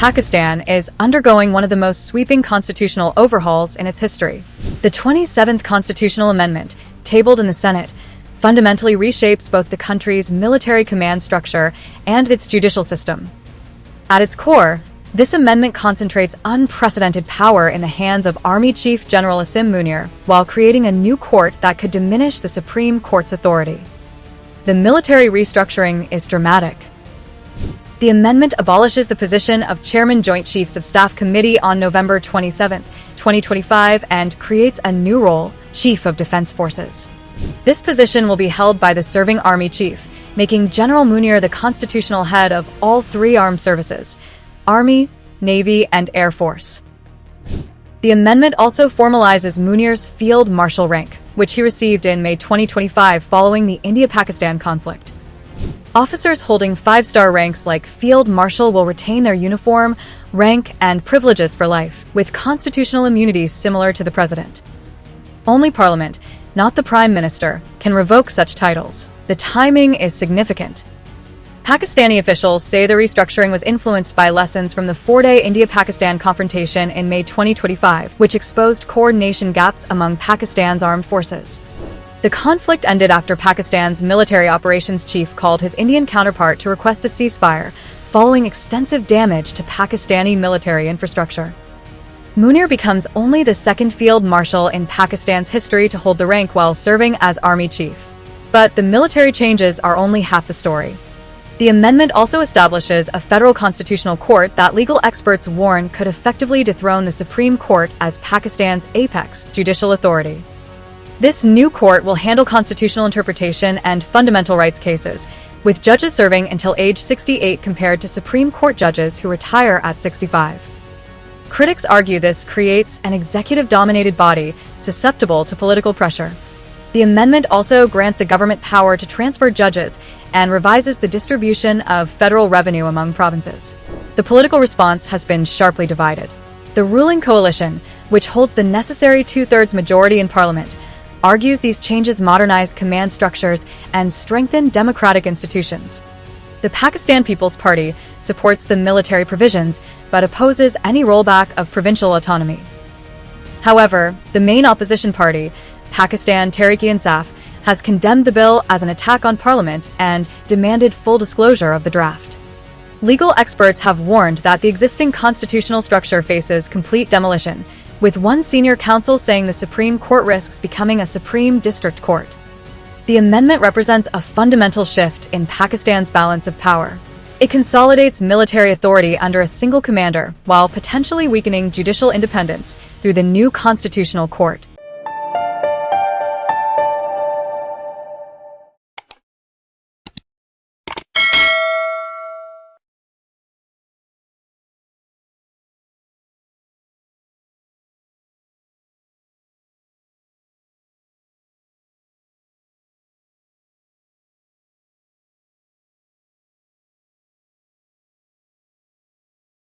Pakistan is undergoing one of the most sweeping constitutional overhauls in its history. The 27th Constitutional Amendment, tabled in the Senate, fundamentally reshapes both the country's military command structure and its judicial system. At its core, this amendment concentrates unprecedented power in the hands of Army Chief General Asim Munir, while creating a new court that could diminish the Supreme Court's authority. The military restructuring is dramatic. The amendment abolishes the position of Chairman Joint Chiefs of Staff Committee on November 27, 2025, and creates a new role, Chief of Defense Forces. This position will be held by the serving Army Chief, making General Munir the constitutional head of all three armed services: Army, Navy, and Air Force. The amendment also formalizes Munir's Field Marshal rank, which he received in May 2025 following the India-Pakistan conflict. Officers holding 5-star ranks like Field Marshal will retain their uniform, rank, and privileges for life, with constitutional immunities similar to the president. Only Parliament, not the Prime Minister, can revoke such titles. The timing is significant. Pakistani officials say the restructuring was influenced by lessons from the 4-day India-Pakistan confrontation in May 2025, which exposed coordination gaps among Pakistan's armed forces. The conflict ended after Pakistan's military operations chief called his Indian counterpart to request a ceasefire, following extensive damage to Pakistani military infrastructure. Munir becomes only the second field marshal in Pakistan's history to hold the rank while serving as army chief. But the military changes are only half the story. The amendment also establishes a federal constitutional court that legal experts warn could effectively dethrone the Supreme Court as Pakistan's apex judicial authority. This new court will handle constitutional interpretation and fundamental rights cases, with judges serving until age 68 compared to Supreme Court judges who retire at 65. Critics argue this creates an executive-dominated body susceptible to political pressure. The amendment also grants the government power to transfer judges and revises the distribution of federal revenue among provinces. The political response has been sharply divided. The ruling coalition, which holds the necessary two-thirds majority in parliament, argues these changes modernize command structures and strengthen democratic institutions. The Pakistan People's Party supports the military provisions but opposes any rollback of provincial autonomy. However, the main opposition party, Pakistan Tehreek-e-Insaf, has condemned the bill as an attack on parliament and demanded full disclosure of the draft. Legal experts have warned that the existing constitutional structure faces complete demolition, with one senior counsel saying the Supreme Court risks becoming a Supreme District Court. The amendment represents a fundamental shift in Pakistan's balance of power. It consolidates military authority under a single commander while potentially weakening judicial independence through the new constitutional court.